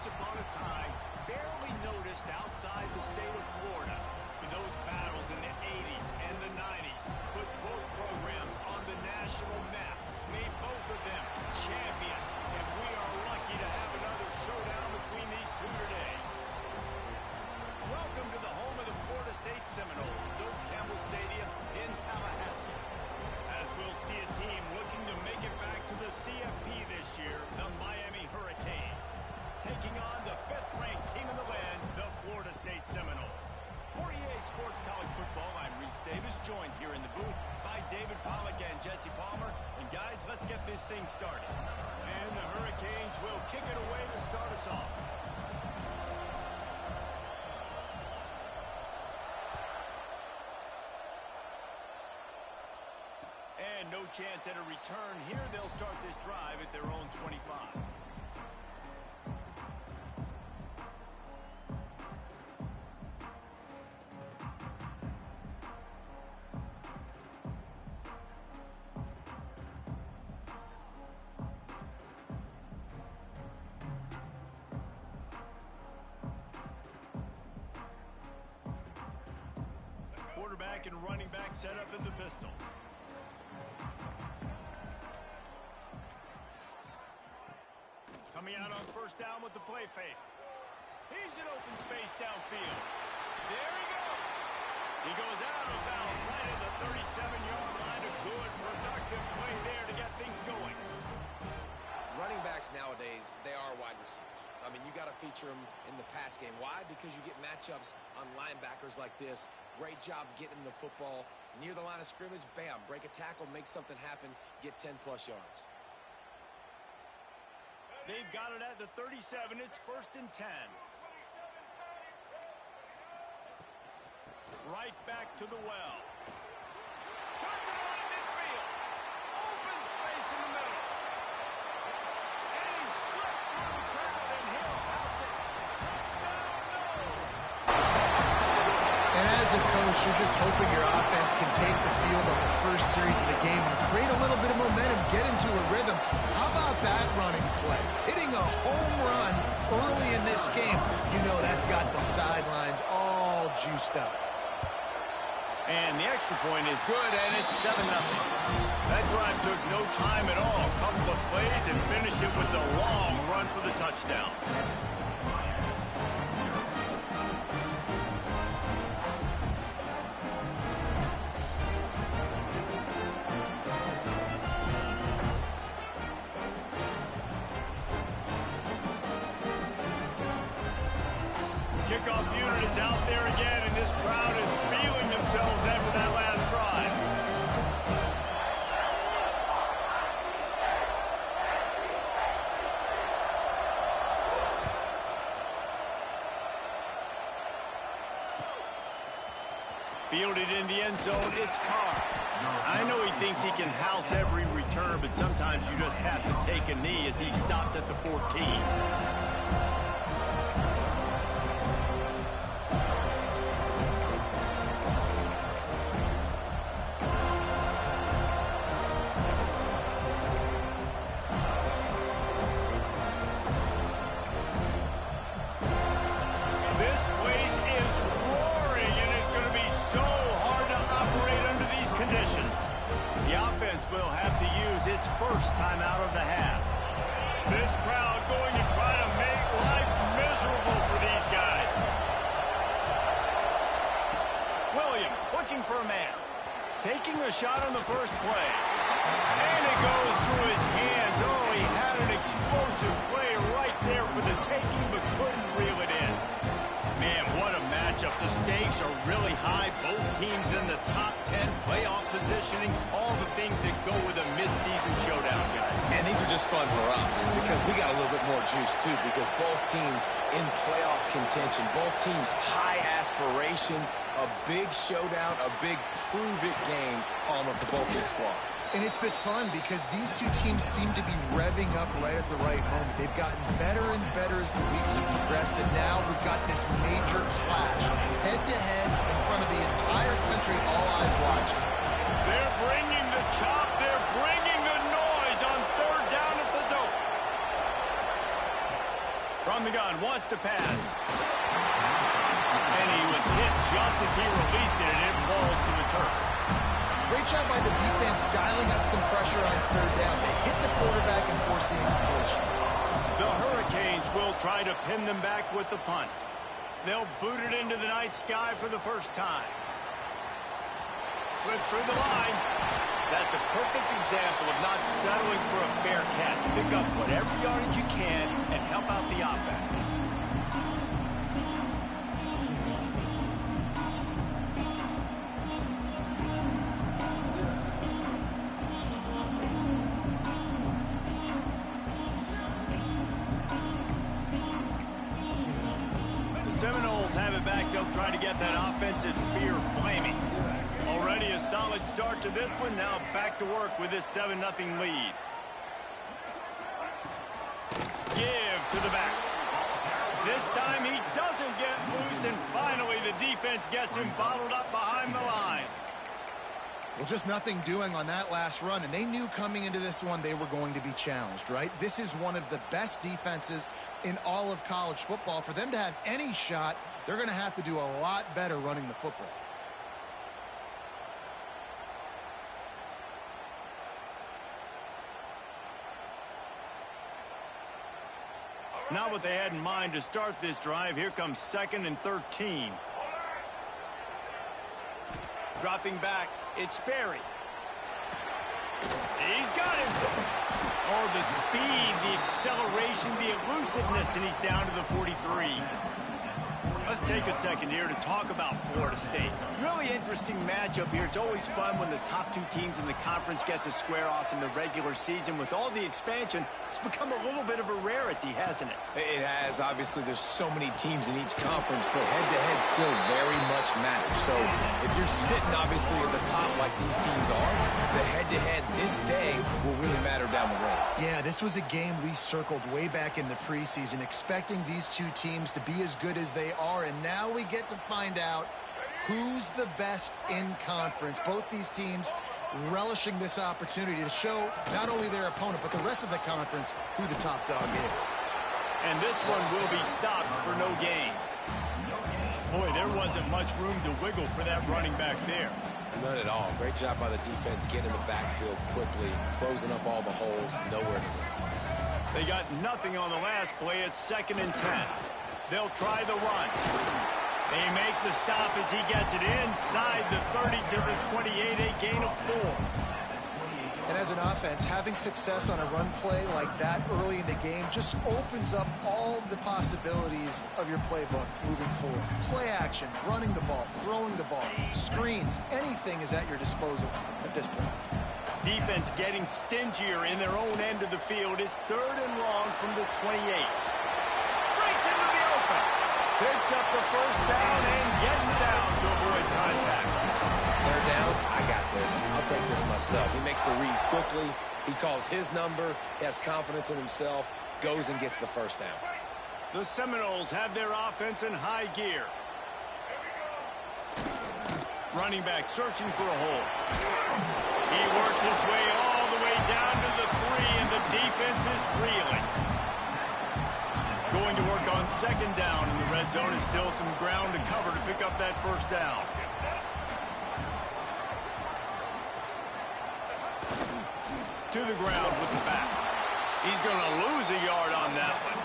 Once upon a time, barely noticed outside the state of Florida, for those battles in the 80s and the 90s put both programs on the national map, made both of them champions, and we are lucky to have another showdown between these two today. Welcome to the home of the Florida State Seminoles, Doak Campbell Stadium in Tallahassee. As we'll see a team looking to make it back to the CFP this year, the Miami Hurricanes, taking on the 5th-ranked team in the land, the Florida State Seminoles. For EA Sports College Football, I'm Reese Davis, joined here in the booth by David Pollack and Jesse Palmer. And guys, let's get this thing started. And the Hurricanes will kick it away to start us off. And no chance at a return here. They'll start this drive at their own 25. Quarterback and running back set up in the pistol. Coming out on first down with the play fake. He's in open space downfield. There he goes. He goes out of bounds right at the 37-yard line. A good, productive play there to get things going. Running backs nowadays, they are wide receivers. I mean, you got to feature them in the pass game. Why? Because you get matchups on linebackers like this. Great job getting the football near the line of scrimmage. Bam, break a tackle, make something happen, get 10-plus yards. They've got it at the 37. It's 1st and 10. Right back to the well. Turns it on in midfield. Open space in the middle. And he slipped through the crowd, and he'll house it. Touchdown, no! And as a coach, you're just hoping your offense can take the field on the first series of the game and create a little bit of momentum, get into a rhythm. How about that running play? Hitting a home run early in this game. You know that's got the sidelines all juiced up. And the extra point is good, and it's 7-0. That drive took no time at all. A couple of plays and finished it with a long run for the touchdown. Kickoff unit is out there again, and this crowd is feeling themselves after that last drive. Fielded in the end zone, it's Carr. I know he thinks he can house every return, but sometimes you just have to take a knee as he stopped at the 14. Will have to use its first time out of the half. This crowd going to try to make life miserable for these guys. Williams looking for a man. Taking a shot on the first play. And it goes through his hands. Oh, he had an explosive play right there for the taking, but couldn't reel it in. Man, what a matchup. The stakes are really high. Both teams in the top 10, playoff positioning, all the things that go with a midseason showdown, guys. And these are just fun for us because we got a little bit more juice, too, because both teams in playoff contention, both teams high aspirations, a big showdown, a big prove-it game, Palmer, for both these squads. And it's been fun because these two teams seem to be revving up right at the right moment. They've gotten better and better as the weeks have progressed, and now we've got this major clash, head-to-head in front of the entire country, all eyes watching. They're bringing the chop. They're bringing the noise on 3rd down at the Doak. From the gun, wants to pass. And he was hit just as he released it, and it falls to the turf. Great job by the defense dialing up some pressure on third down. They hit the quarterback and forced the incompletion. The Hurricanes will try to pin them back with the punt. They'll boot it into the night sky for the first time. Slips through the line. That's a perfect example of not settling for a fair catch. Pick up whatever yardage you can and help out the offense. Seminoles have it back. They'll try to get that offensive spear flaming. Already a solid start to this one. Now back to work with this 7-0 lead. Give to the back. This time he doesn't get loose, and finally the defense gets him bottled up behind the line. Well, just nothing doing on that last run, and they knew coming into this one they were going to be challenged, right? This is one of the best defenses in all of college football. For them to have any shot, they're going to have to do a lot better running the football. Not what they had in mind to start this drive. Here comes 2nd and 13. Dropping back, it's Sperry. He's got him. Oh, the speed, the acceleration, the elusiveness, and he's down to the 43. Let's take a second here to talk about Florida State. Really interesting matchup here. It's always fun when the top two teams in the conference get to square off in the regular season. With all the expansion, it's become a little bit of a rarity, hasn't it? It has. Obviously, there's so many teams in each conference, but head-to-head still very much matters. So if you're sitting, obviously, at the top like these teams are, the head-to-head this day will really matter down the road. Yeah, this was a game we circled way back in the preseason, expecting these two teams to be as good as they are, and now we get to find out who's the best in conference. Both these teams relishing this opportunity to show not only their opponent, but the rest of the conference who the top dog is. And this one will be stopped for no gain. Boy, there wasn't much room to wiggle for that running back there. None at all. Great job by the defense getting in the backfield quickly, closing up all the holes, nowhere to go. They got nothing on the last play. It's 2nd and 10. They'll try the run. They make the stop as he gets it inside the 30 to the 28, a gain of 4. And as an offense, having success on a run play like that early in the game just opens up all the possibilities of your playbook moving forward. Play action, running the ball, throwing the ball, screens, anything is at your disposal at this point. Defense getting stingier in their own end of the field. It's 3rd and long from the 28. Breaks into the open. Picks up the first down and gets down to avoid contact. They're down. I got this. I'll take this myself. He makes the read quickly. He calls his number. He has confidence in himself. Goes and gets the first down. The Seminoles have their offense in high gear. Running back searching for a hole. He works his way all the way down to the 3, and the defense is reeling. Going to work on 2nd down in the red zone. Is still some ground to cover to pick up that first down. To the ground with the back. He's going to lose a yard on that one.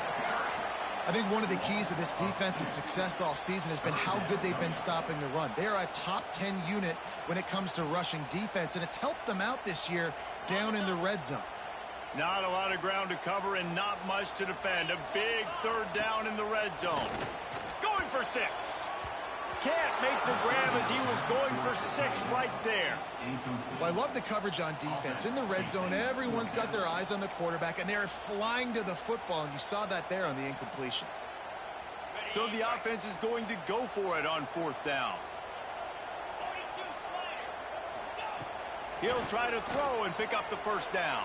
I think one of the keys to this defense's success all season has been how good they've been stopping the run. They're a top 10 unit when it comes to rushing defense, and it's helped them out this year down in the red zone. Not a lot of ground to cover and not much to defend. A big 3rd down in the red zone. Going for 6. Can't make the grab as he was going for 6 right there. Well, I love the coverage on defense. In the red zone, everyone's got their eyes on the quarterback, and they're flying to the football, and you saw that there on the incompletion. So the offense is going to go for it on 4th down. He'll try to throw and pick up the first down.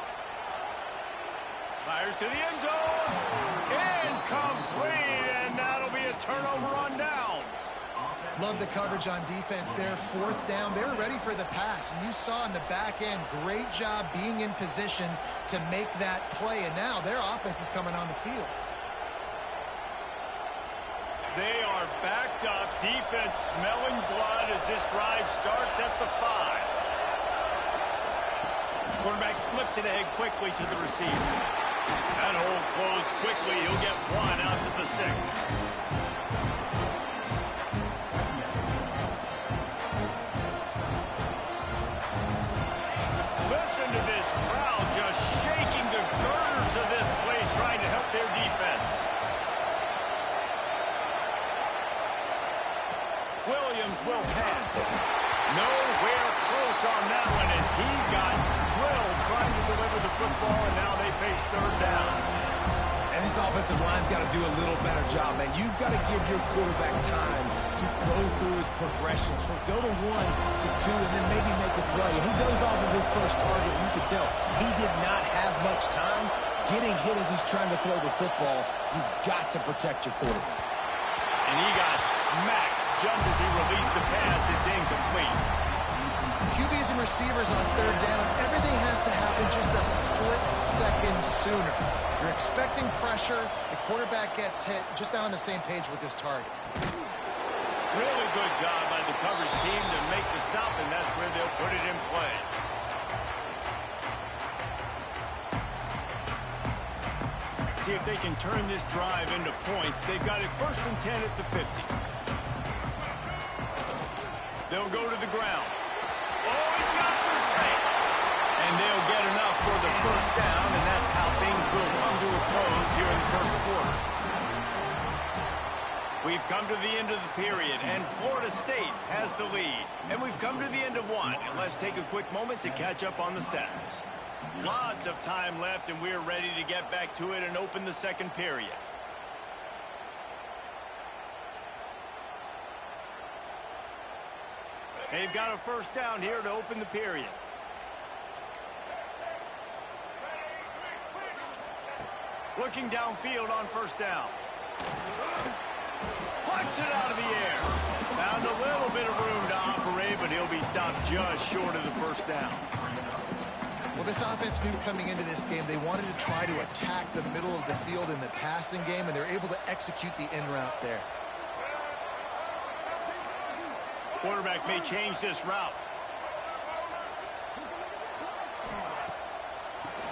Fires to the end zone. Incomplete, and that'll be a turnover on downs. Love the coverage on defense there. 4th down. They're ready for the pass. And you saw in the back end, great job being in position to make that play. And now their offense is coming on the field. They are backed up. Defense smelling blood as this drive starts at the 5. Quarterback flips it ahead quickly to the receiver. That hole closed quickly. He'll get one out to the 6. Listen to this crowd just shaking the girders of this place, trying to help their defense. Williams will pass. Nowhere close on that one as he got drilled trying to deliver the football, and now they face third down. And this offensive line's got to do a little better job, man. You've got to give your quarterback time to go through his progressions from go to 1 to 2 and then maybe make a play. And he goes off of his first target, and you can tell he did not have much time getting hit as he's trying to throw the football. You've got to protect your quarterback. And he got smacked just as he released the pass. It's incomplete. QBs and receivers on third down, everything has to happen just a split second sooner. You're expecting pressure, the quarterback gets hit, just not on the same page with his target. Really good job by the coverage team to make the stop, and that's where they'll put it in play. See if they can turn this drive into points. They've got it 1st and 10 at the 50. They'll go to the ground. Oh, he's got some space. And they'll get enough for the first down, and that's how things will come to a close here in the first quarter. We've come to the end of the period, and Florida State has the lead. And we've come to the end of one, and let's take a quick moment to catch up on the stats. Lots of time left, and we're ready to get back to it and open the second period. They've got a first down here to open the period. Looking downfield on first down. Plucks it out of the air. Found a little bit of room to operate, but he'll be stopped just short of the first down. Well, this offense knew coming into this game they wanted to try to attack the middle of the field in the passing game, and they're able to execute the in route there. Quarterback may change this route.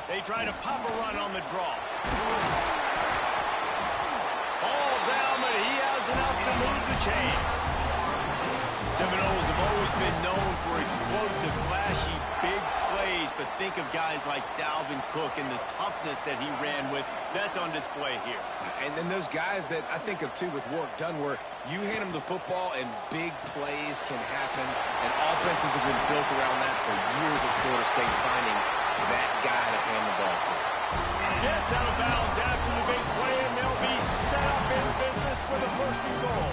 They try to pop a run on the draw. All down, but he has enough to move the chains. Seminoles have always been known for explosive, flashy, big plays, but think of guys like Dalvin Cook and the toughness that he ran with. That's on display here. And then those guys that I think of, too, with Warrick Dunn, where you hand them the football and big plays can happen, and offenses have been built around that for years at Florida State, finding that guy to hand the ball to. Gets out of bounds after the big play, and they'll be set up in business with a 1st and goal.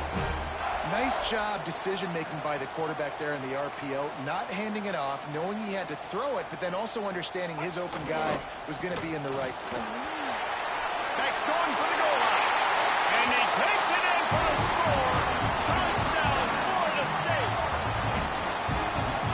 Nice job decision-making by the quarterback there in the RPO, not handing it off, knowing he had to throw it, but then also understanding his open guy was going to be in the right front. Back's going for the goal line. And he takes it in for the score. Touchdown, Florida State.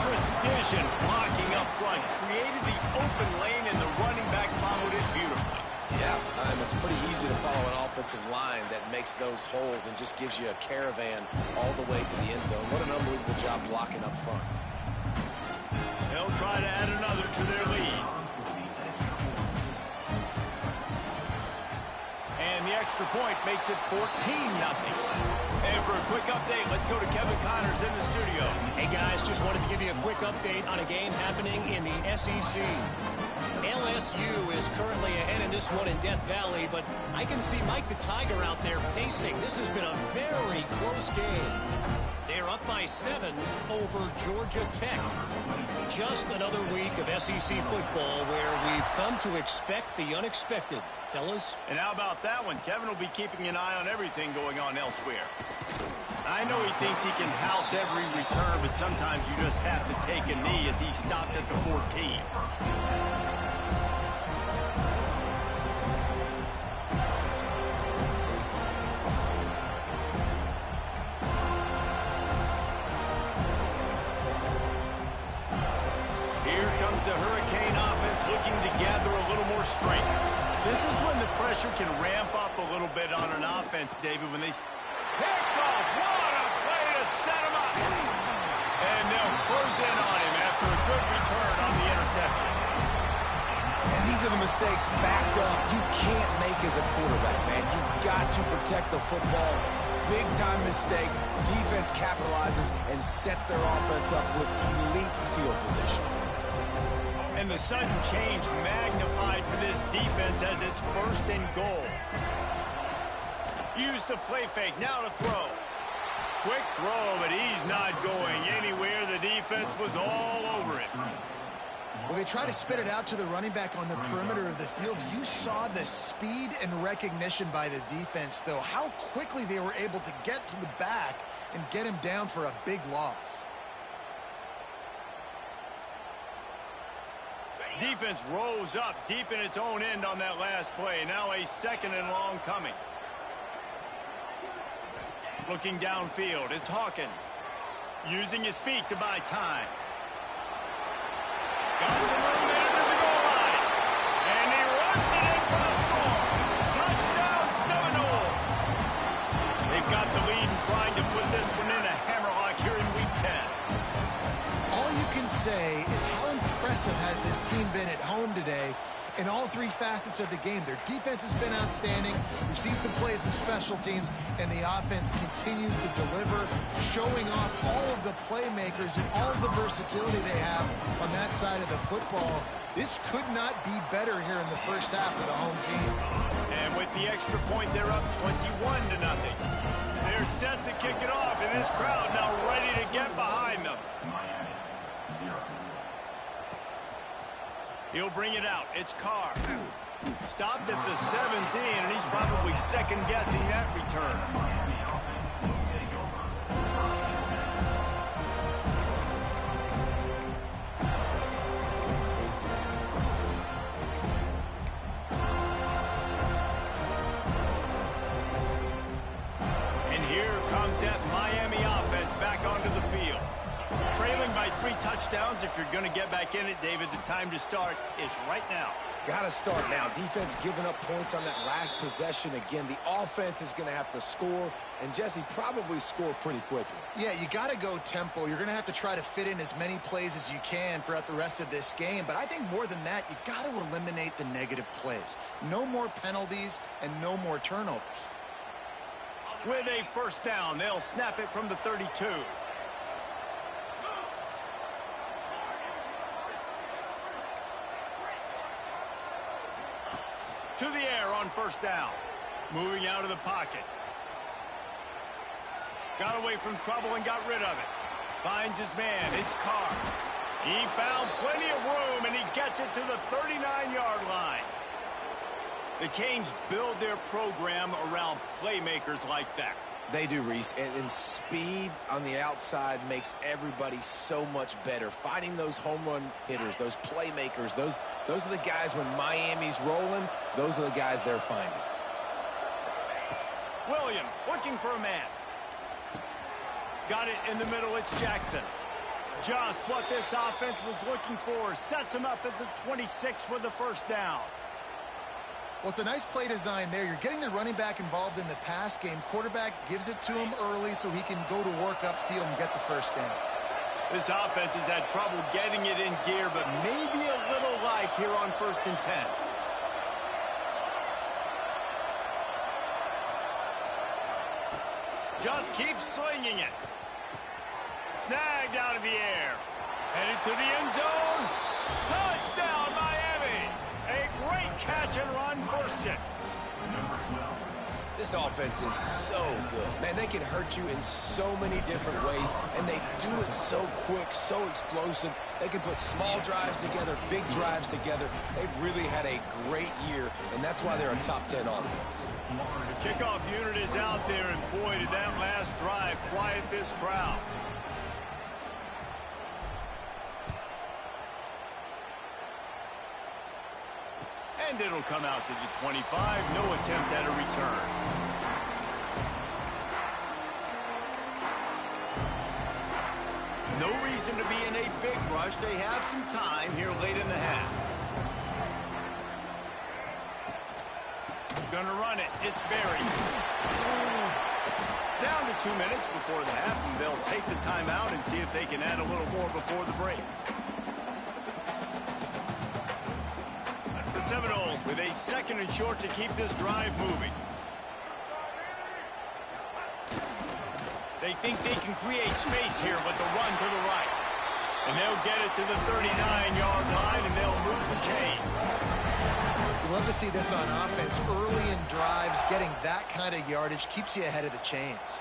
Precision blocking up front. Created the open lane, and the running back followed it beautifully. Yeah, it's pretty easy to follow an offensive line that makes those holes and just gives you a caravan all the way to the end zone. What an unbelievable job blocking up front. They'll try to add another to their lead. And the extra point makes it 14-0. And for a quick update, let's go to Kevin Connors in the studio. Hey guys, just wanted to give you a quick update on a game happening in the SEC. LSU is currently ahead in this one in Death Valley, but I can see Mike the Tiger out there pacing. This has been a very close game. They're up by 7 over Georgia Tech. Just another week of SEC football where we've come to expect the unexpected, fellas. And how about that one? Kevin will be keeping an eye on everything going on elsewhere. I know he thinks he can house every return, but sometimes you just have to take a knee as he stopped at the 14. The Hurricane offense looking to gather a little more strength. This is when the pressure can ramp up a little bit on an offense, David, when they... picked off. What a play to set him up. And they'll close in on him after a good return on the interception. And these are the mistakes backed up you can't make as a quarterback, man. You've got to protect the football. Big-time mistake. Defense capitalizes and sets their offense up with elite field position. And the sudden change magnified for this defense as it's 1st and goal. Use the play fake. Now to throw. Quick throw, but he's not going anywhere. The defense was all over it. Well, they try to spit it out to the running back on the perimeter of the field. You saw the speed and recognition by the defense, though. How quickly they were able to get to the back and get him down for a big loss. Defense rose up deep in its own end on that last play. Now a 2nd and long coming. Looking downfield, it's Hawkins. Using his feet to buy time. Got some room into the goal line. And he runs it in for the score. Touchdown, Seminoles. They've got the lead and trying to put this one in a hammerlock here in Week 10. All you can say is how impressive has this team been at home today in all 3 facets of the game. Their defense has been outstanding. We've seen some plays in special teams, and the offense continues to deliver, showing off all of the playmakers and all of the versatility they have on that side of the football. This could not be better here in the first half of the home team. And with the extra point, they're up 21-0. They're set to kick it off, and this crowd now ready to get behind them. He'll bring it out. It's Carr. Stopped at the 17, and he's probably second-guessing that return. And here comes that Miami offense back onto the field. Trailing by 3 touchdowns. If you're going to get back in it, David, the time to start is right now. Got to start now. Defense giving up points on that last possession. Again, the offense is going to have to score, and Jesse probably score pretty quickly. Yeah, you got to go tempo. You're going to have to try to fit in as many plays as you can throughout the rest of this game. But I think more than that, you got to eliminate the negative plays. No more penalties and no more turnovers. With a 1st down, they'll snap it from the 32. To the air on 1st down. Moving out of the pocket. Got away from trouble and got rid of it. Finds his man. It's Carr. He found plenty of room, and he gets it to the 39-yard line. The Canes build their program around playmakers like that. They do, Reese, and speed on the outside makes everybody so much better. Finding those home run hitters, those playmakers, those are the guys when Miami's rolling, those are the guys they're finding. Williams looking for a man. Got it in the middle, it's Jackson. Just what this offense was looking for. Sets him up at the 26 with the 1st down. Well, it's a nice play design there. You're getting the running back involved in the pass game. Quarterback gives it to him early so he can go to work upfield and get the 1st down. This offense has had trouble getting it in gear, but maybe a little life here on 1st and 10. Just keep slinging it. Snagged out of the air. Headed to the end zone. Touchdown, Miami. A great catch and run for 6. This offense is so good. Man, they can hurt you in so many different ways, and they do it so quick, so explosive. They can put small drives together, big drives together. They've really had a great year, and that's why they're a top 10 offense. The kickoff unit is out there, and boy, did that last drive quiet this crowd. And it'll come out to the 25. No attempt at a return. No reason to be in a big rush. They have some time here late in the half. Gonna run it. It's Berry. Down to 2 minutes before the half, and they'll take the timeout and see if they can add a little more before the break. The Seminoles with a 2nd and short to keep this drive moving. They think they can create space here with the run to the right. And they'll get it to the 39-yard line, and they'll move the chains. You love to see this on offense. Early in drives, getting that kind of yardage keeps you ahead of the chains.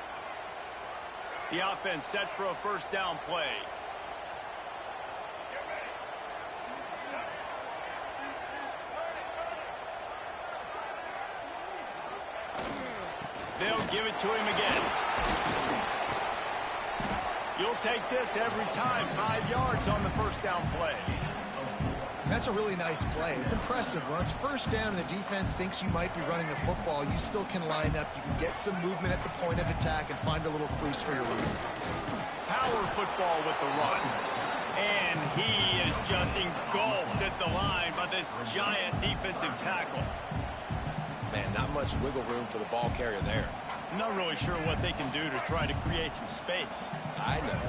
The offense set for a 1st down play. They'll give it to him again. You'll take this every time. 5 yards on the 1st down play. That's a really nice play. It's impressive. When it's 1st down and the defense thinks you might be running the football, you still can line up. You can get some movement at the point of attack and find a little crease for your route. Power football with the run. And he is just engulfed at the line by this giant defensive tackle. Man, not much wiggle room for the ball carrier there. I'm not really sure what they can do to try to create some space. I know.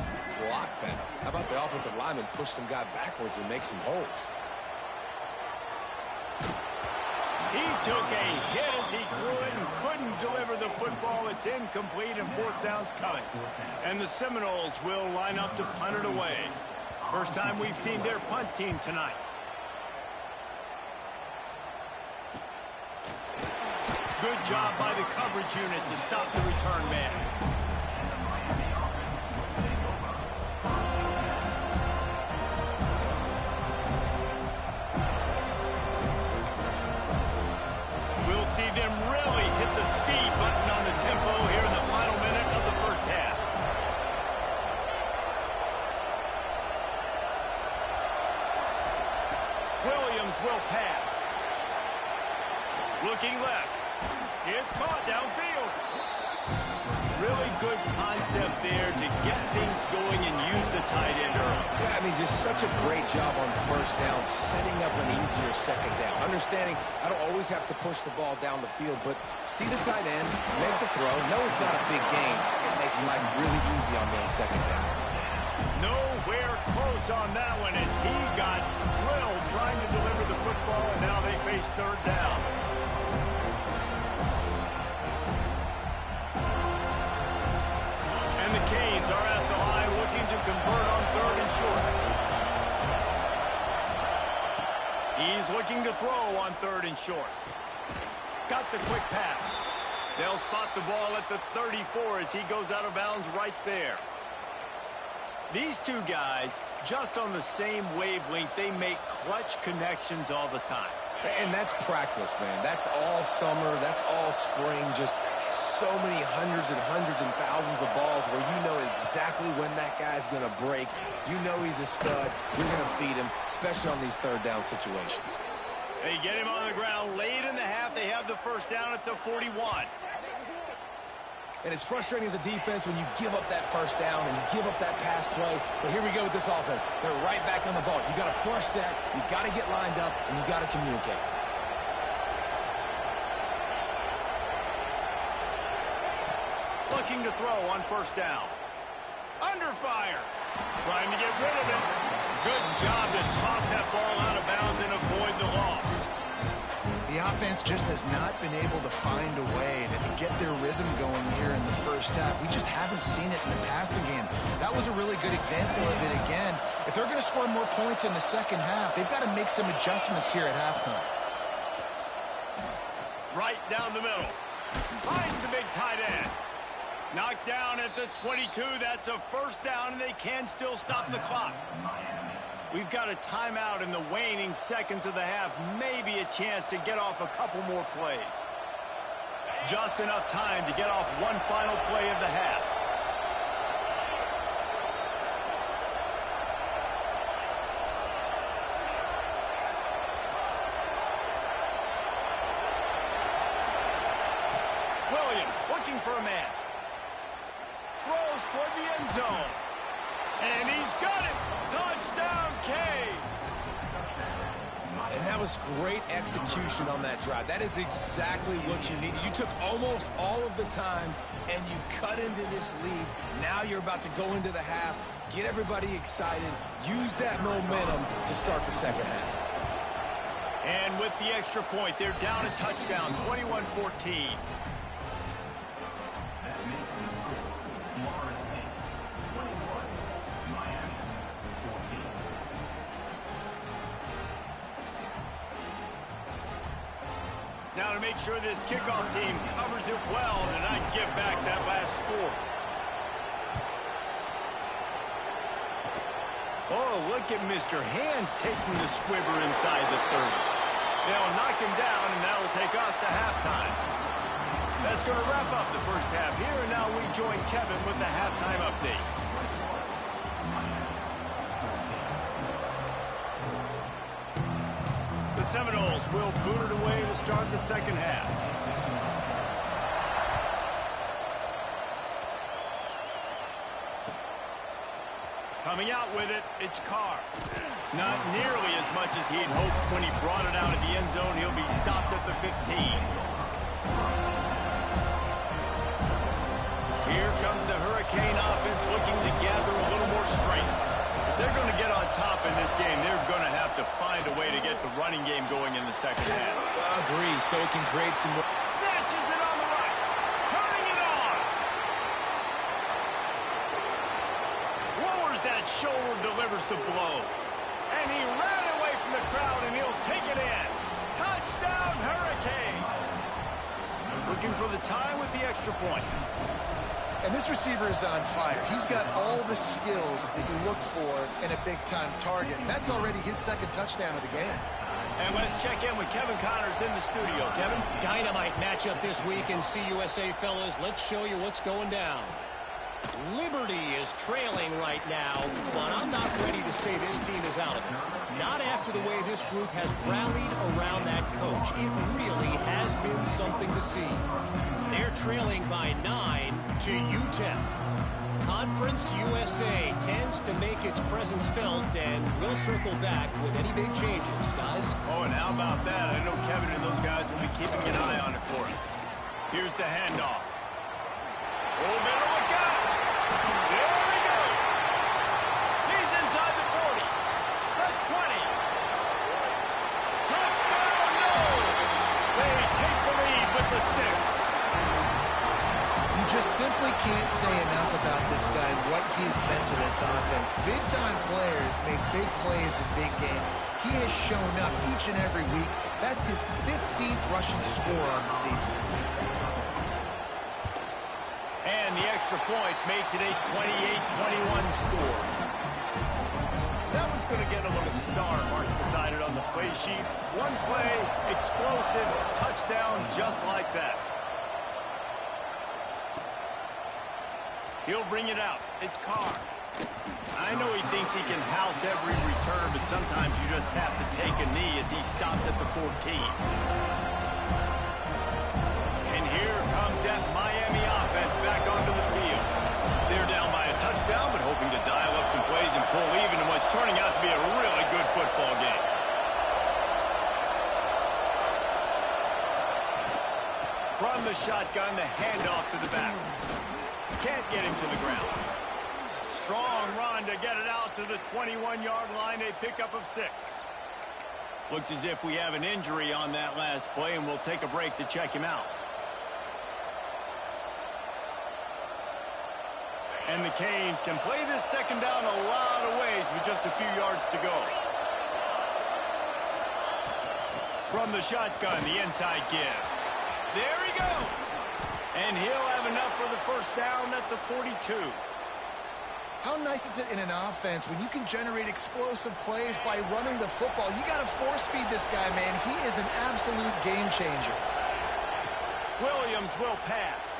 Block better. How about the offensive lineman push some guy backwards and make some holes? He took a hit as he threw it and couldn't deliver the football. It's incomplete and 4th down's coming. And the Seminoles will line up to punt it away. First time we've seen their punt team tonight. Good job by the coverage unit to stop the return man. We'll see them really hit the speed button on the tempo here in the final minute of the 1st half. Williams will pass. Looking left. It's caught downfield. Really good concept there to get things going and use the tight end early. Yeah, I mean, just such a great job on 1st down, setting up an easier 2nd down. Understanding I don't always have to push the ball down the field, but see the tight end, make the throw. No, it's not a big gain. It makes life really easy on me on 2nd down. Nowhere close on that one as he got drilled trying to deliver the football, and now they face 3rd down. And the Canes are at the line looking to convert on 3rd and short. He's looking to throw on 3rd and short. Got the quick pass. They'll spot the ball at the 34 as he goes out of bounds right there. These two guys, just on the same wavelength, they make clutch connections all the time. And that's practice, man. That's all summer. That's all spring. Just so many hundreds and thousands of balls where you know exactly when that guy's going to break. You know he's a stud. You're going to feed him, especially on these 3rd down situations. They get him on the ground late in the half. They have the 1st down at the 41. And it's frustrating as a defense when you give up that 1st down and you give up that pass play. But here we go with this offense. They're right back on the ball. You got to flush that. You got to get lined up, and you got to communicate. Looking to throw on 1st down. Under fire. Trying to get rid of it. Good job to toss that ball out of bounds and avoid the loss. The offense just has not been able to find a way to get their rhythm going here in the 1st half. We just haven't seen it in the passing game. That was a really good example of it again. If they're going to score more points in the 2nd half, they've got to make some adjustments here at halftime. Right down the middle. Finds the big tight end. Knocked down at the 22. That's a 1st down, and they can still stop the clock. We've got a timeout in the waning seconds of the half. Maybe a chance to get off a couple more plays. Just enough time to get off one final play of the half. Williams looking for a man. Throws toward the end zone. And he's got it. Touchdown, Canes. And that was great execution on that drive. That is exactly what you needed. You took almost all of the time, and you cut into this lead. Now you're about to go into the half, get everybody excited, use that momentum to start the second half. And with the extra point, they're down a touchdown, 21-14. Now to make sure this kickoff team covers it well to not give back that last score. Oh, look at Mr. Hands taking the squibber inside the 30. They'll knock him down, and that will take us to halftime. That's going to wrap up the first half here, and now we join Kevin with the halftime update. The Seminoles will boot it away to start the second half. Coming out with it, it's Carr. Not nearly as much as he'd hoped when he brought it out of the end zone. He'll be stopped at the 15. Here comes the Hurricane offense looking to gather a little more strength. If they're going to get on top in this game, they're going to have to find a way to get the running game going in the second half. Agree, so it can create some more. Snatches it on the right. Turning it on. Lowers that shoulder, delivers the blow. And he ran away from the crowd, and he'll take it in. Touchdown, Hurricane. Looking for the tie with the extra point. And this receiver is on fire. He's got all the skills that you look for in a big-time target. That's already his second touchdown of the game. And let's check in with Kevin Connors in the studio. Kevin? Dynamite matchup this week in CUSA, fellas. Let's show you what's going down. Liberty is trailing right now, but I'm not ready to say this team is out of it. Not after the way this group has rallied around that coach. It really has been something to see. They're trailing by 9 to UTEP. Conference USA tends to make its presence felt, and we'll circle back with any big changes, guys. Oh, and how about that? I know Kevin and those guys will be keeping an eye on it for us. Here's the handoff. Oh, better look out! There he goes! He's inside the 40. The 20. Touchdown, no! They take the lead with the 6. You just simply can't say enough about this guy and what he's meant to this offense. Big-time players make big plays in big games. He has shown up each and every week. That's his 15th rushing score on the season. And the extra point makes it a 28-21 score. That one's going to get a little star marked beside it on the play sheet. One play, explosive, touchdown just like that. He'll bring it out. It's Carr. I know he thinks he can house every return, but sometimes you just have to take a knee as he stopped at the 14. And here comes that Miami offense back onto the field. They're down by a touchdown, but hoping to dial up some plays and pull even in what's turning out to be a really good football game. From the shotgun, the handoff to the back. Can't get him to the ground. Strong run to get it out to the 21-yard line. A pickup of 6. Looks as if we have an injury on that last play, and we'll take a break to check him out. And the Canes can play this second down a lot of ways with just a few yards to go. From the shotgun, the inside give. There he goes. And he'll have enough for the first down at the 42. How nice is it in an offense when you can generate explosive plays by running the football? You got to force feed this guy, man. He is an absolute game changer. Williams will pass.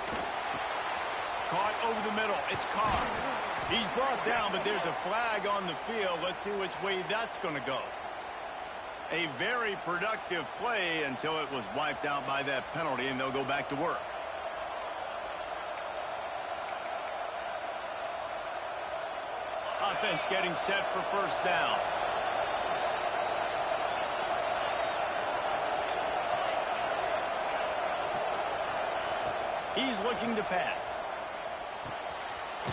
Caught over the middle. It's Carr. He's brought down, but there's a flag on the field. Let's see which way that's going to go. A very productive play until it was wiped out by that penalty, and they'll go back to work. Offense getting set for first down. He's looking to pass.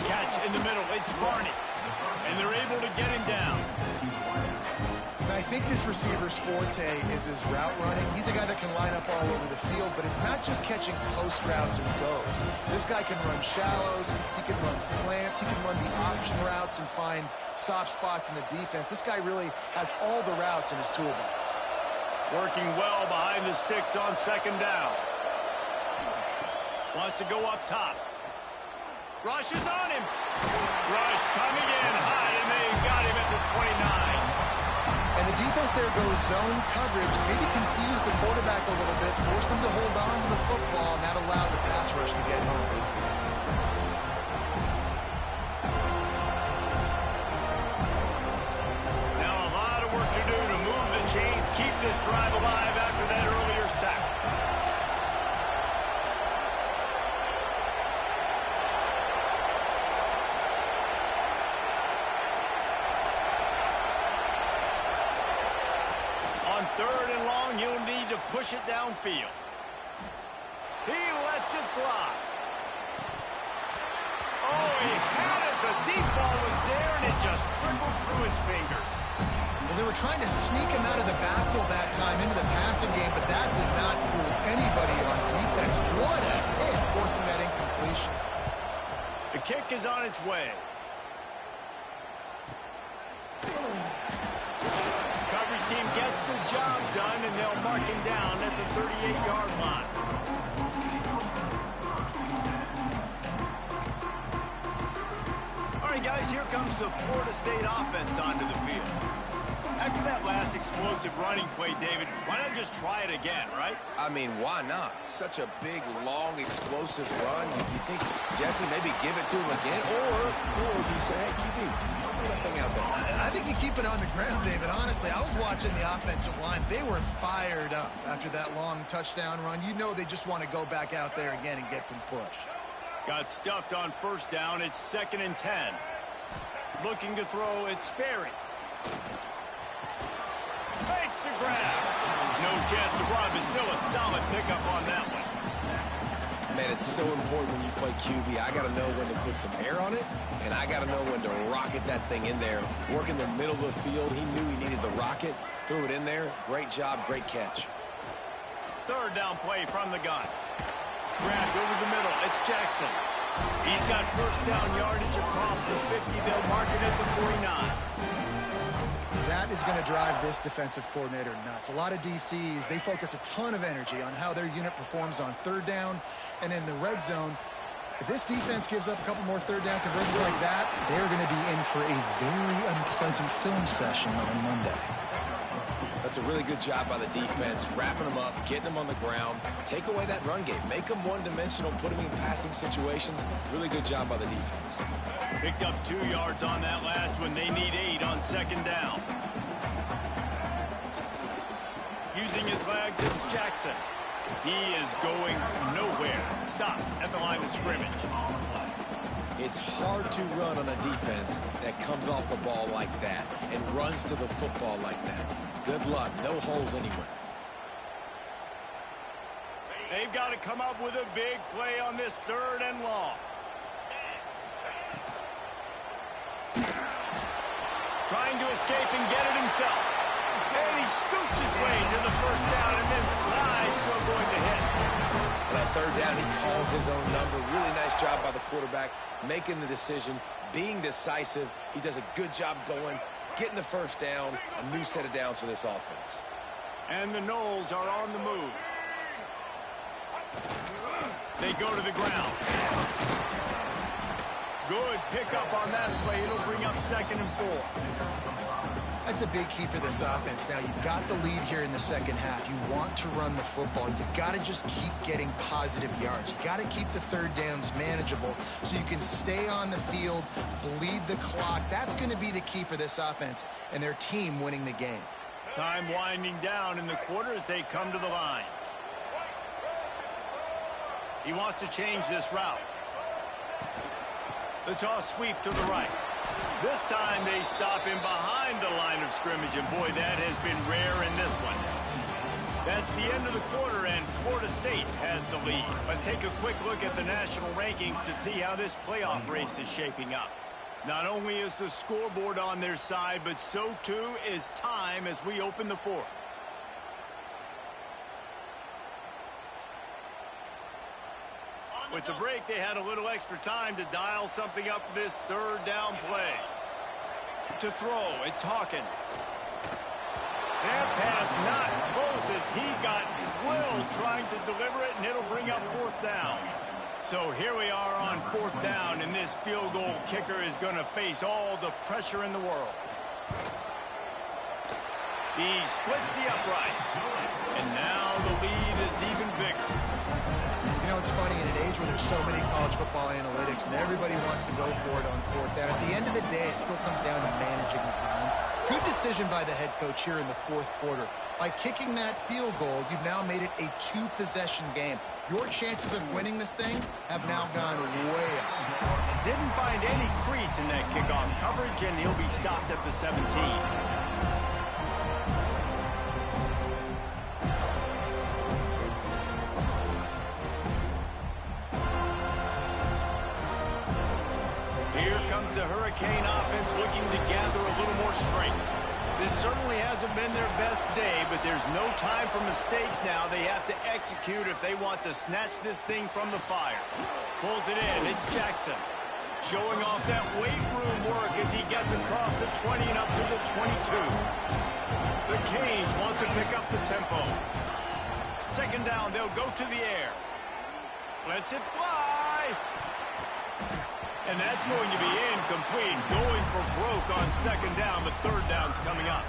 Catch in the middle. It's Barney. And they're able to get him down. And I think this receiver's forte is his route running. He's a guy that can line up all over the field, but it's not just catching post routes and goes. This guy can run shallows. He can run slants. He can run the option routes and find soft spots in the defense. This guy really has all the routes in his toolbox. Working well behind the sticks on second down. Wants to go up top. Rush is on him. Rush coming in high, and they got him at the 29. And the defense there goes zone coverage, maybe confused the quarterback a little bit, forced him to hold on to the football, and that allowed the pass rush to get home. Now a lot of work to do to move the chains, keep this drive alive after that earlier sack. Third and long, he'll need to push it downfield. He lets it fly. Oh, he had it. The deep ball was there, and it just trickled through his fingers. Well, they were trying to sneak him out of the backfield that time into the passing game, but that did not fool anybody on defense. What a hit, forcing that incompletion. The kick is on its way. Team gets the job done, and they'll mark him down at the 38-yard line. All right, guys, here comes the Florida State offense onto the field. After that last explosive running play, David, why not just try it again, right? I mean, why not? Such a big, long, explosive run. You think, Jesse, maybe give it to him again? Or you say, hey, QB, throw that thing out there. I think you keep it on the ground, David. Honestly, I was watching the offensive line. They were fired up after that long touchdown run. You know they just want to go back out there again and get some push. Got stuffed on first down. It's 2nd and 10. Looking to throw, it's Sperry. Fakes the grab. No chance to run, but still a solid pickup on that one. Man, it's so important when you play QB. I got to know when to put some air on it, and I got to know when to rocket that thing in there. Work in the middle of the field. He knew he needed the rocket. Threw it in there. Great job, great catch. Third down play from the gun. Grabbed over the middle. It's Jackson. He's got first down yardage across the 50. They'll mark it at the 49. That is going to drive this defensive coordinator nuts. A lot of DCs, they focus a ton of energy on how their unit performs on third down and in the red zone. If this defense gives up a couple more third down conversions like that, they're going to be in for a very unpleasant film session on Monday. That's a really good job by the defense, wrapping them up, getting them on the ground, take away that run game, make them one-dimensional, put them in passing situations. Really good job by the defense. Picked up 2 yards on that last one. They need 8 on second down. Using his legs, it's Jackson. He is going nowhere. Stop at the line of scrimmage. It's hard to run on a defense that comes off the ball like that and runs to the football like that. Good luck. No holes anywhere. They've got to come up with a big play on this 3rd and long. Trying to escape and get it himself. And he scoots his way to the first down and then slides to avoid the hit. On that 3rd down, he calls his own number. Really nice job by the quarterback, making the decision, being decisive. He does a good job going, getting the first down, a new set of downs for this offense. And the Noles are on the move. They go to the ground. Good pickup on that play. It'll bring up 2nd and 4. That's a big key for this offense. Now, you've got the lead here in the second half. You want to run the football. You've got to just keep getting positive yards. You've got to keep the third downs manageable so you can stay on the field, bleed the clock. That's going to be the key for this offense and their team winning the game. Time winding down in the quarter as they come to the line. He wants to change this route. The toss sweep to the right. This time they stop him behind the line of scrimmage, and boy, that has been rare in this one. That's the end of the quarter, and Florida State has the lead. Let's take a quick look at the national rankings to see how this playoff race is shaping up. Not only is the scoreboard on their side, but so too is time as we open the fourth. With the break, they had a little extra time to dial something up for this third down play. To throw, it's Hawkins. That pass not close as he got drilled trying to deliver it, and it'll bring up fourth down. So here we are on fourth down, and this field goal kicker is going to face all the pressure in the world. He splits the uprights, and now the lead is even bigger. You know, it's funny, in an age where there's so many college football analytics and everybody wants to go for it on fourth down, at the end of the day, it still comes down to managing the time. Good decision by the head coach here in the fourth quarter. By kicking that field goal, you've now made it a two-possession game. Your chances of winning this thing have now gone way up. Didn't find any crease in that kickoff coverage, and he'll be stopped at the 17. The Hurricane offense looking to gather a little more strength. This certainly hasn't been their best day, but there's no time for mistakes now. They have to execute if they want to snatch this thing from the fire. Pulls it in. It's Jackson. Showing off that weight room work as he gets across the 20 and up to the 22. The Canes want to pick up the tempo. Second down, they'll go to the air. Lets it fly. And that's going to be incomplete. Going for broke on second down, but third down's coming up.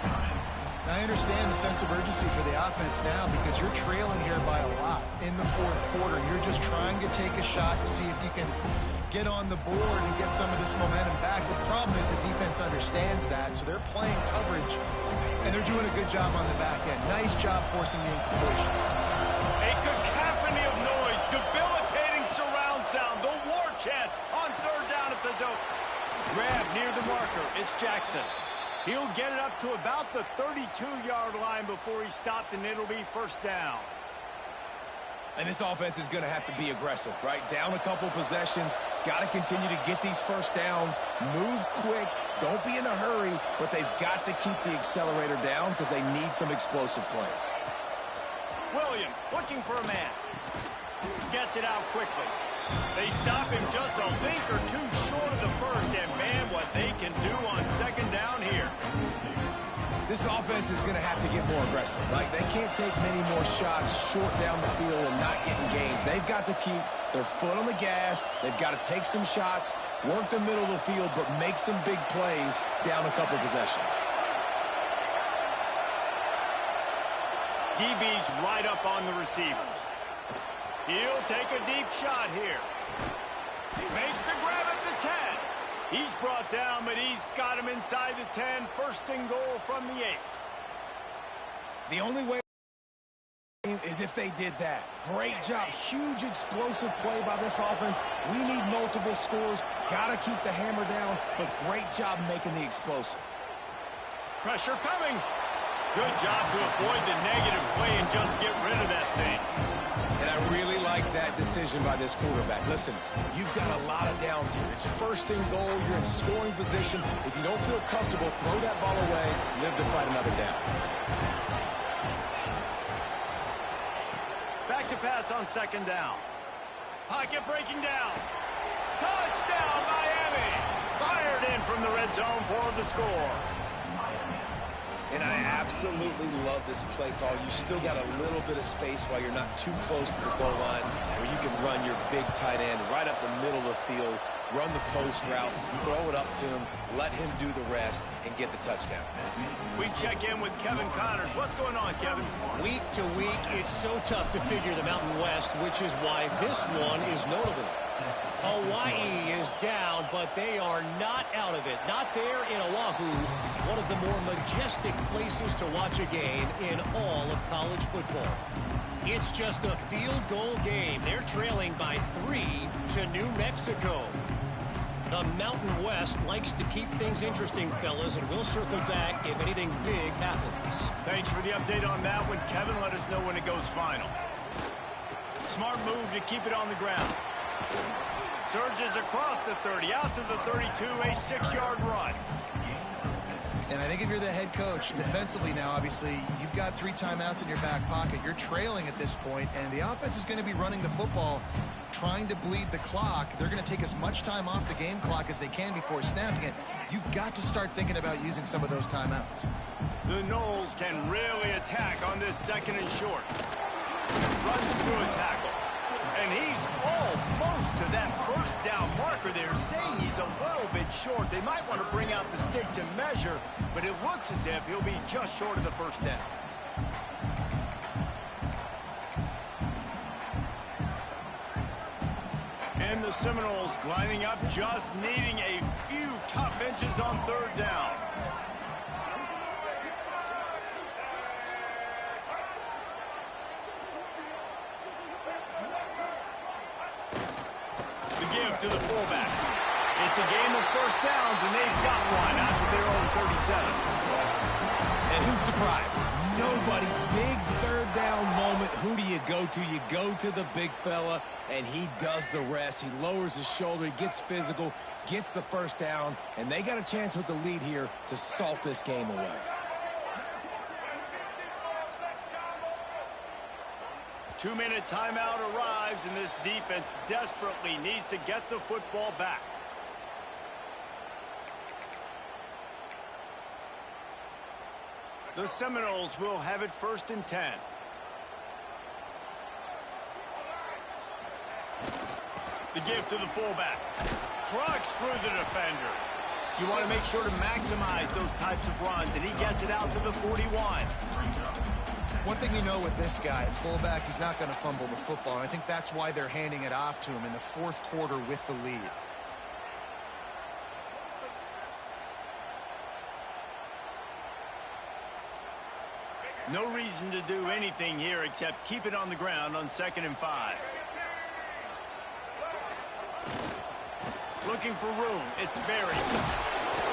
I understand the sense of urgency for the offense now because you're trailing here by a lot in the fourth quarter. You're just trying to take a shot to see if you can get on the board and get some of this momentum back. The problem is the defense understands that, so they're playing coverage, and they're doing a good job on the back end. Nice job forcing the incompletion. A cacophony of noise, debilitating surround sound, the war chant on third down at the dope. Grab near the marker. It's Jackson. He'll get it up to about the 32-yard line before he's stopped, and it'll be first down. And this offense is going to have to be aggressive, right? Down a couple possessions. Got to continue to get these first downs. Move quick. Don't be in a hurry, but they've got to keep the accelerator down because they need some explosive plays. Williams looking for a man. Gets it out quickly. They stop him just a link or two short of the first, and man, what they can do on second down here. This offense is going to have to get more aggressive, right? They can't take many more shots short down the field and not getting gains. They've got to keep their foot on the gas. They've got to take some shots, work the middle of the field, but make some big plays down a couple possessions. DB's right up on the receivers. He'll take a deep shot here. He makes the grab at the 10. He's brought down, but he's got him inside the 10. First and goal from the 8. The only way is if they did that. Great job. Huge explosive play by this offense. We need multiple scores. Got to keep the hammer down, but great job making the explosive. Pressure coming. Good job to avoid the negative play and just get rid of that thing. And I really like that decision by this quarterback. Listen, you've got a lot of downs here. It's first and goal. You're in scoring position. If you don't feel comfortable, throw that ball away. Live to fight another down. Back to pass on second down. Pocket breaking down. Touchdown, Miami. Fired in from the red zone for the score. And I absolutely love this play call. You still got a little bit of space while you're not too close to the goal line where you can run your big tight end right up the middle of the field, run the post route, throw it up to him, let him do the rest, and get the touchdown. We check in with Kevin Connors. What's going on, Kevin? Week to week, it's so tough to figure the Mountain West, which is why this one is notable. Hawaii is down, but they are not out of it. Not there in Oahu, one of the more majestic places to watch a game in all of college football. It's just a field goal game. They're trailing by 3 to New Mexico. The Mountain West likes to keep things interesting, fellas, and we'll circle back if anything big happens. Thanks for the update on that one, Kevin. Let us know when it goes final. Smart move to keep it on the ground. Surges across the 30, out to the 32, a 6-yard run. And I think if you're the head coach, defensively now, obviously, you've got 3 timeouts in your back pocket. You're trailing at this point, and the offense is going to be running the football, trying to bleed the clock. They're going to take as much time off the game clock as they can before snapping it. You've got to start thinking about using some of those timeouts. The Noles can really attack on this 2nd and short. Runs through a tackle. And he's almost to that first down marker there, saying he's a little bit short. They might want to bring out the sticks and measure, but it looks as if he'll be just short of the first down. And the Seminoles lining up, just needing a few tough inches on 3rd down. To the fullback. It's a game of first downs, and they've got one after their own 37. And who's surprised? Nobody. Big 3rd down moment. Who do you go to? You go to the big fella, and he does the rest. He lowers his shoulder, he gets physical, gets the first down, and they got a chance with the lead here to salt this game away. Two-minute timeout arrives, and this defense desperately needs to get the football back. The Seminoles will have it 1st and 10. The give to the fullback. Trucks through the defender. You want to make sure to maximize those types of runs, and he gets it out to the 41. One thing you know with this guy, at fullback, he's not going to fumble the football, and I think that's why they're handing it off to him in the 4th quarter with the lead. No reason to do anything here except keep it on the ground on 2nd and 5. Looking for room. It's buried.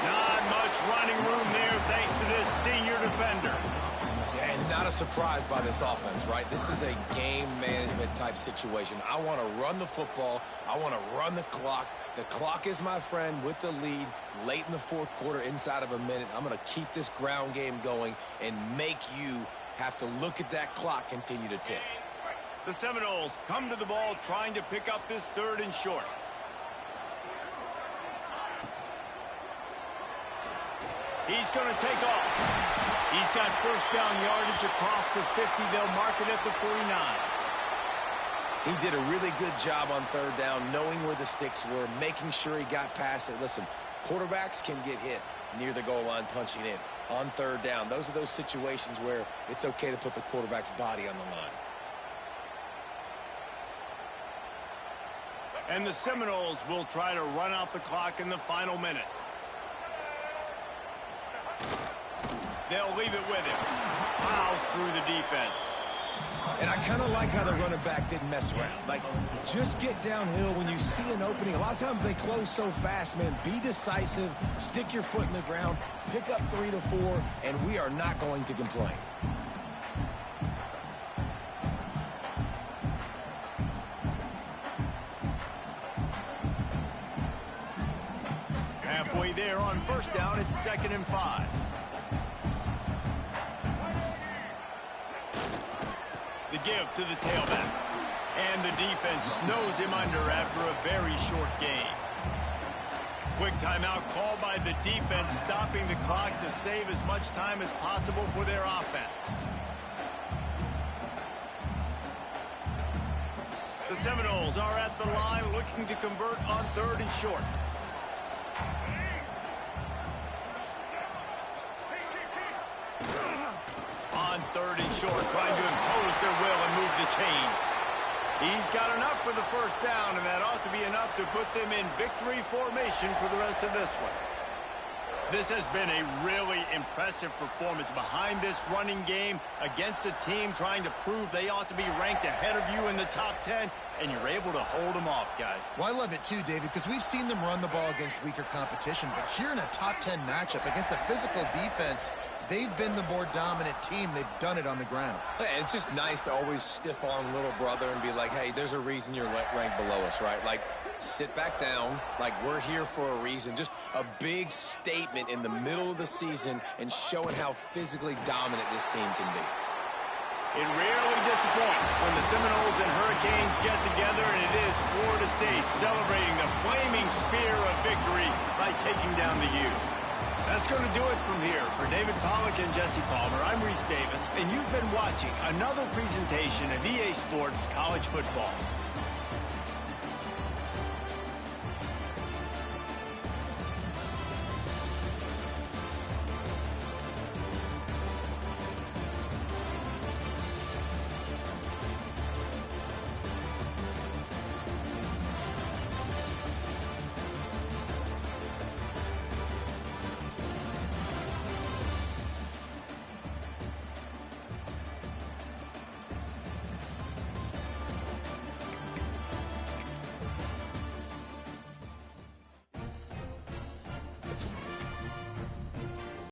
Not much running room there thanks to this senior defender. And not a surprise by this offense, right? This is a game management type situation. I want to run the football. I want to run the clock. The clock is my friend with the lead late in the 4th quarter, inside of a minute. I'm going to keep this ground game going and make you have to look at that clock continue to tick. The Seminoles come to the ball trying to pick up this 3rd and short. He's going to take off. He's got first down yardage across the 50. They'll mark it at the 49. He did a really good job on 3rd down, knowing where the sticks were, making sure he got past it. Listen, quarterbacks can get hit near the goal line punching in on 3rd down. Those are those situations where it's okay to put the quarterback's body on the line. And the Seminoles will try to run out the clock in the final minute. They'll leave it with him. Plows through the defense. And I kind of like how the running back didn't mess around. Like, just get downhill when you see an opening. A lot of times they close so fast, man. Be decisive. Stick your foot in the ground. Pick up 3 to 4, and we are not going to complain. Halfway there on first down, it's 2nd and 5. The give to the tailback. And the defense snows him under after a very short game. Quick timeout called by the defense, stopping the clock to save as much time as possible for their offense. The Seminoles are at the line looking to convert on 3rd and short. On 3rd and short, trying to impose their will and move the chains. He's got enough for the first down, and that ought to be enough to put them in victory formation for the rest of this one. This has been a really impressive performance behind this running game against a team trying to prove they ought to be ranked ahead of you in the top 10, and you're able to hold them off, guys. Well, I love it too, David, because we've seen them run the ball against weaker competition, but here in a top 10 matchup against a physical defense, they've been the more dominant team. They've done it on the ground. It's just nice to always stiff arm little brother and be like, hey, there's a reason you're ranked below us, right? Like, sit back down, like we're here for a reason. Just a big statement in the middle of the season and showing how physically dominant this team can be. It rarely disappoints when the Seminoles and Hurricanes get together, and it is Florida State celebrating the flaming spear of victory by taking down the U. That's going to do it from here. For David Pollack and Jesse Palmer, I'm Reese Davis, and you've been watching another presentation of EA Sports College Football.